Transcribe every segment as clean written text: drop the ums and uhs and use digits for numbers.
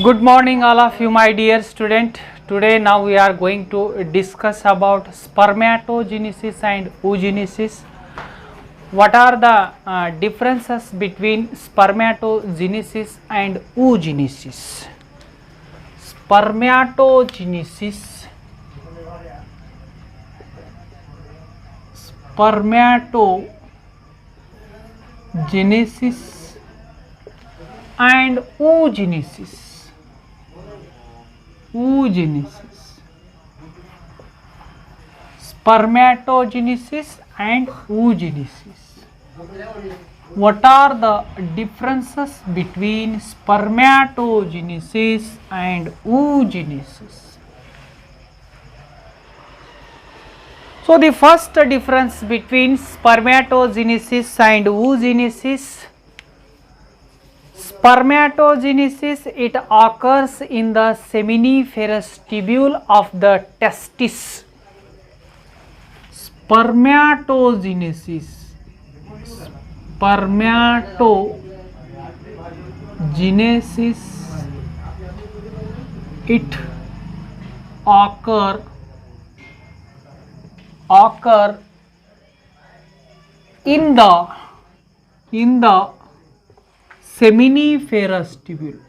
Good morning all of you my dear student. Today now we are going to discuss about spermatogenesis and oogenesis. What are the differences between spermatogenesis and oogenesis? Spermatogenesis, and oogenesis. Spermatogenesis and oogenesis. What are the differences between spermatogenesis and oogenesis? So the first difference between spermatogenesis and oogenesis. Spermatogenesis, it occurs in the seminiferous tubule of the testis. Spermatogenesis it occur in the seminiferous tubule.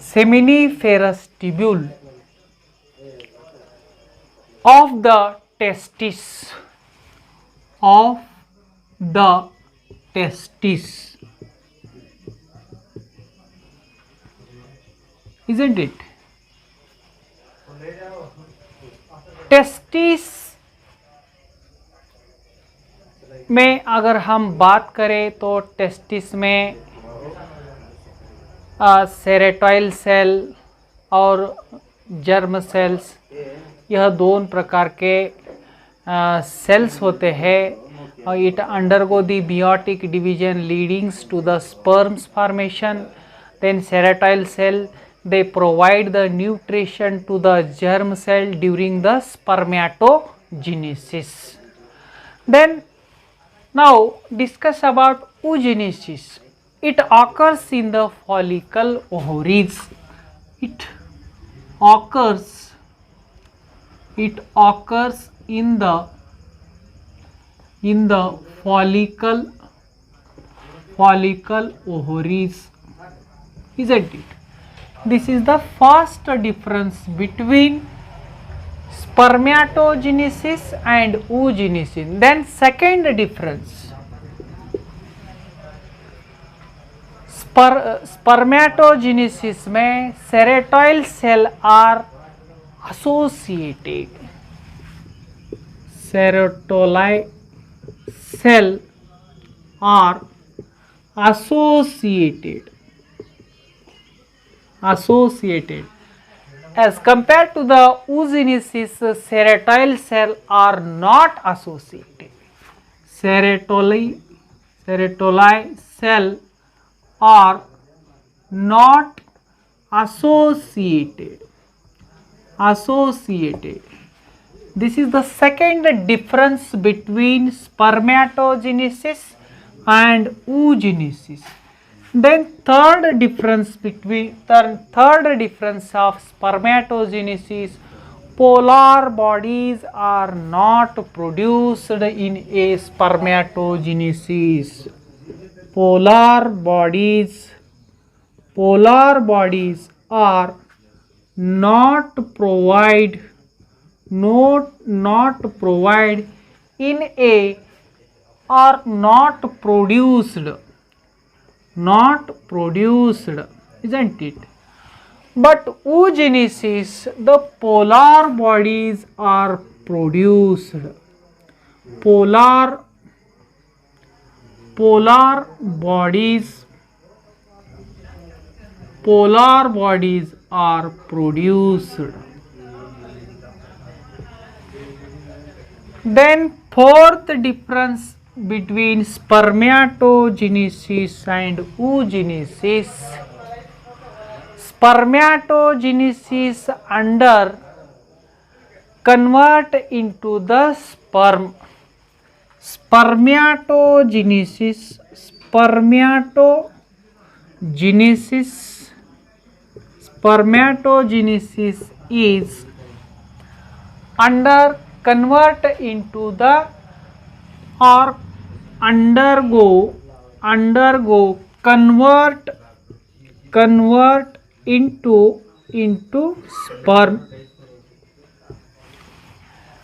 Seminiferous tubule of the testis. Isn't it? Testis में अगर हम बात करें तो testis में Sertoli cell और germ cells, यह दोनों प्रकार के सेल्स होते हैं. It undergo the meiotic division leadings to the sperms formation. Then Sertoli cell, they provide the nutrition to the germ cell during the spermatogenesis. Then now discuss about oogenesis. It occurs in the follicle ovaries. It occurs in the follicle ovaries, isn't it? This is the first difference between spermatogenesis and oogenesis. Then second difference, spermatogenesis में Sertoli cell are associated. Serotolyl cell are associated as compared to the oogenesis. Serotolyl cell are not associated. Serotolyl cell are not associated. This is the second difference between spermatogenesis and oogenesis. Then third difference of spermatogenesis, polar bodies are not produced in a spermatogenesis. Polar bodies are not provide in a or not produced, isn't it? But oogenesis, the polar bodies are produced. Polar bodies are produced. Then fourth difference between spermatogenesis and oogenesis. spermatogenesis under convert into the sperm. Spermatogenesis is under convert into the or undergo convert into sperm.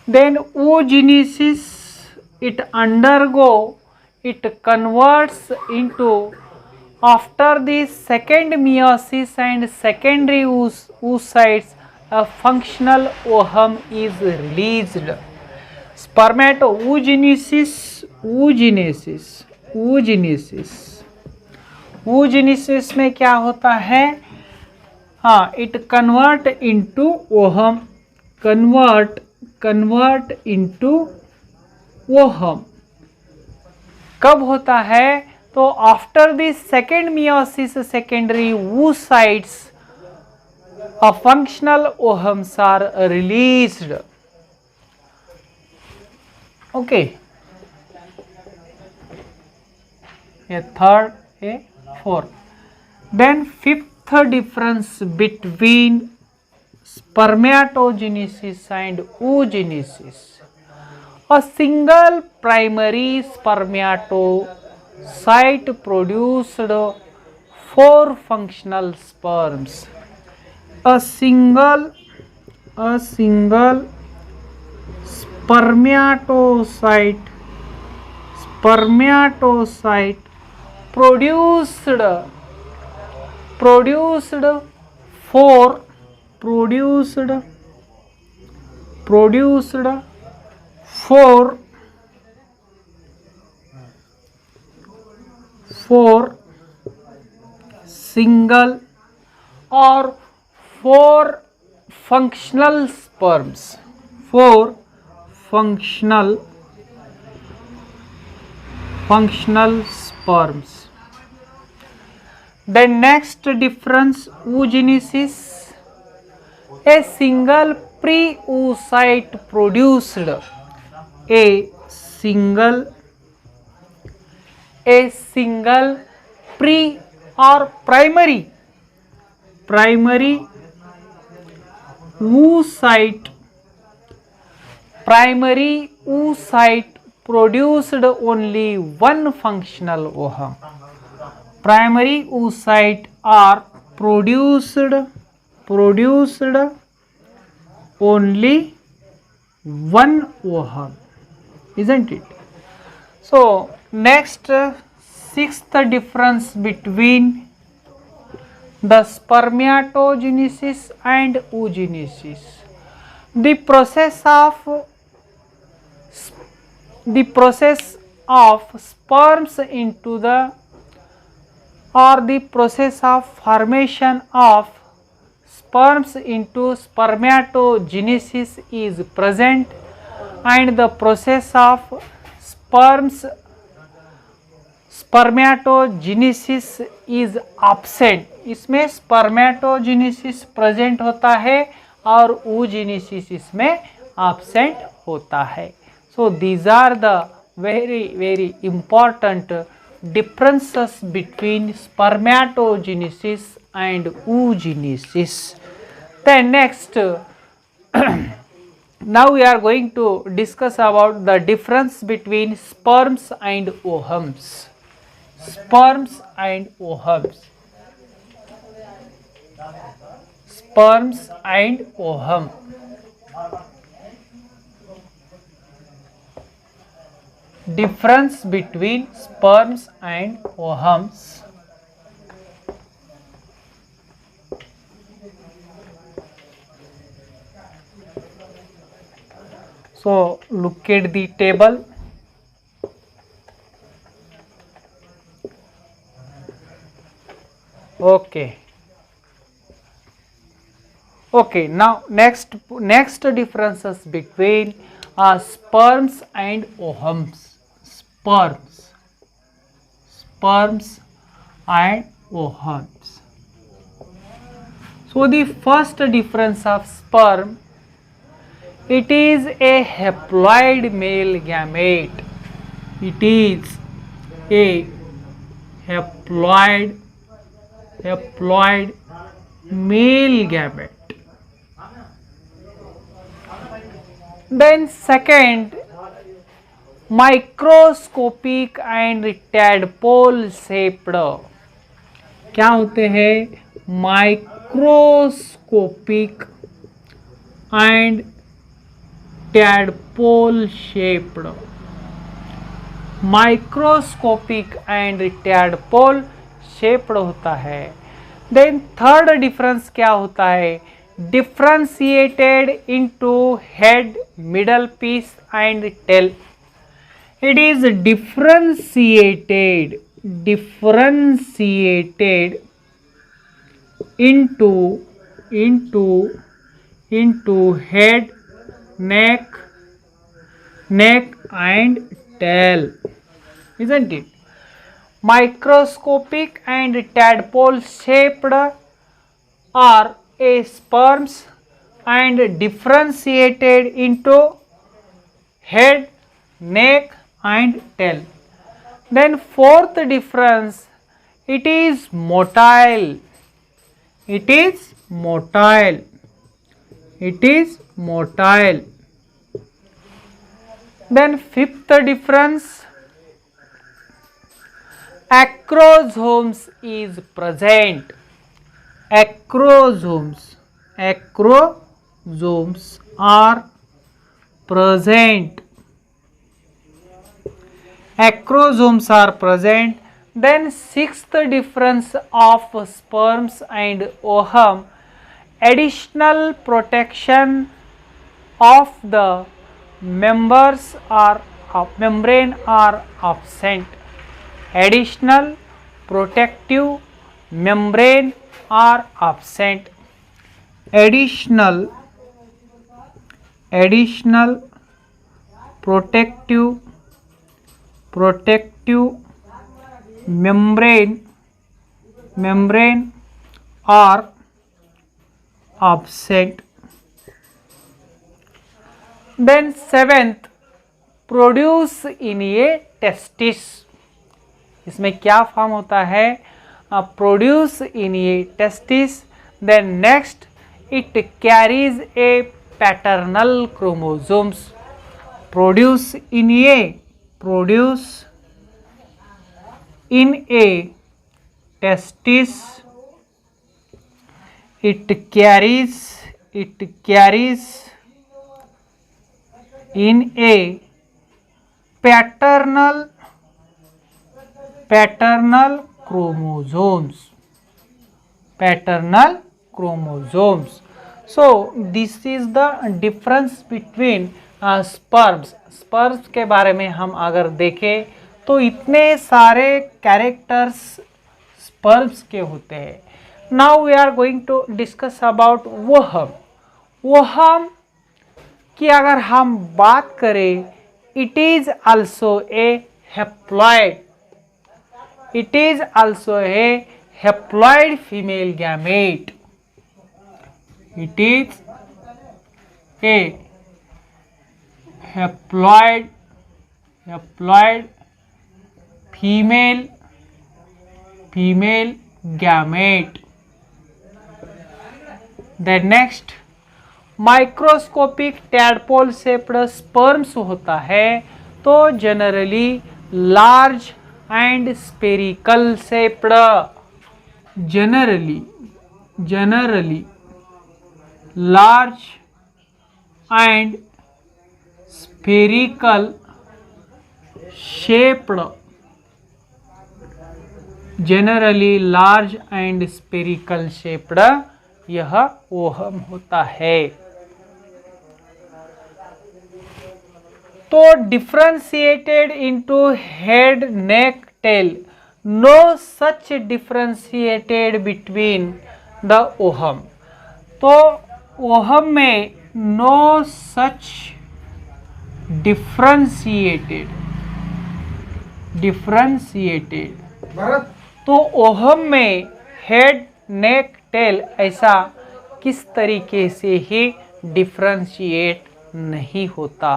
Then oogenesis, it converts into after the second meiosis and secondary oocytes, a functional ovum is released. oogenesis में क्या होता है? हाँ, it convert into ohm, convert into ohm कब होता है? तो after the second meiosis secondary oocytes, a functional oohams are released. Okay, a third, a fourth. Then fifth difference between spermatogenesis and oogenesis. A single primary spermatocyte produced 4 functional sperms. A single spermatocyte produced 4 single or 4 functional sperms. 4 functional sperms. Then next difference, oogenesis. A single pre-oocyte produced a single pre or primary oocyte produced only one functional ovum. Primary oocyte are produced only one ovum, isn't it? So next, sixth difference between the spermatogenesis and oogenesis. The process of sperms into the process of formation of sperms into spermatogenesis is present, and the process of spermatogenesis is absent. इसमें spermatogenesis present होता है और oogenesis इसमें absent होता है. So these are the very important differences between spermatogenesis and oogenesis. Then next, now we are going to discuss about the difference between sperms and ovums. Sperms and ovum. Difference between sperms and ovums. So look at the table. Okay, now next differences between sperms and ovums. Sperms and ovums. So the first difference of sperm, it is a haploid male gamete. It is a haploid male gamete. Then second, microscopic and tadpole shaped. क्या होते हैं? Microscopic and tadpole shaped. Microscopic and tadpole shaped होता है. Then third difference क्या होता है? Differentiated into head, middle piece and tail. It is differentiated into head, neck and tail, isn't it? Microscopic and tadpole shaped are a sperms and differentiated into head, neck and tail. Then fourth difference, it is motile. Then fifth difference, acrosomes is present. Acrosomes are present. Acrosomes are present. Then sixth difference of sperms and ovum, additional protection of the membrane are absent. Additional protective membrane are absent. Additional protective membrane are absent. Then seventh, produce in a testis. इसमें क्या form होता है? Produce in a testis. Then next, it carries a paternal chromosomes. Produce in a testis, it carries in a paternal chromosomes. So this is the difference between sperms के बारे में हम अगर देखें तो इतने सारे कैरेक्टर्स स्पर्म्स के होते हैं. Now we are going to discuss about ovum की अगर हम बात करें, it is also a haploid female gamete. It is a haploid female gamete. The next, microscopic tadpole shaped sperms होता है तो generally large and spherical shaped. Generally large and spherical shaped. Generally large and spherical shaped यह ovum होता है. तो differentiated into head, neck, tail. No such differentiated between the ohm. तो ovum में no such differentiated. तो ovum में head, neck, tail ऐसा किस तरीके से ही डिफ्रेंशिएट नहीं होता।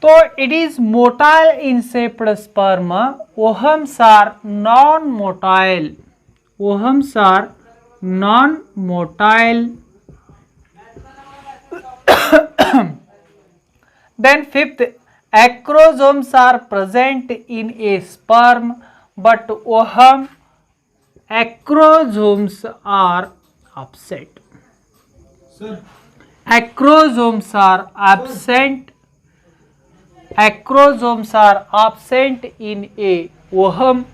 तो it is motile in shaped sperm, ovums are non motile, ovums are non motile. Then fifth, acrosomes are present in a sperm, but ovum acrosomes are absent. Sir, Acrosomes are absent. Acrosomes are absent in a ovum.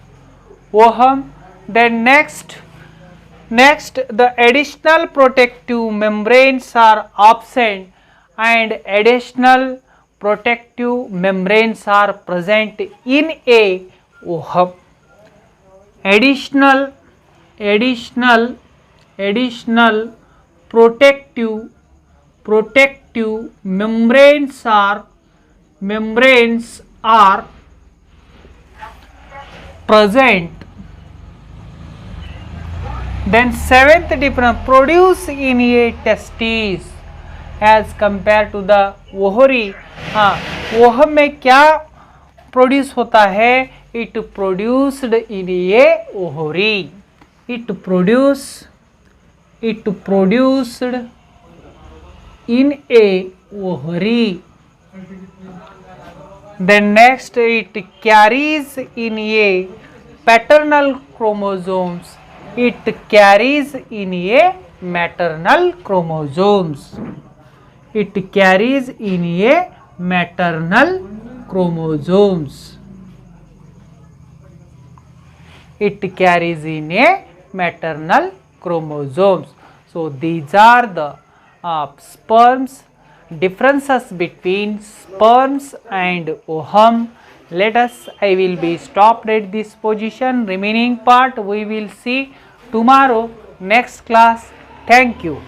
Ovum. Then next, the additional protective membranes are absent, and additional protective membranes are present in a ovum. Additional protective membranes are present. Then seventh difference, produce in a testes as compared to the ovary. हाँ, ohm में क्या produce होता है? It produced in A Ohri, it produced in A Ohri. Then next, it carries in a paternal chromosomes, it carries in a maternal chromosomes, it carries in a maternal chromosomes, it carries in a maternal chromosomes. So these are the sperms, differences between sperms and ovum. I will be stopped at this position. Remaining part we will see tomorrow next class. Thank you.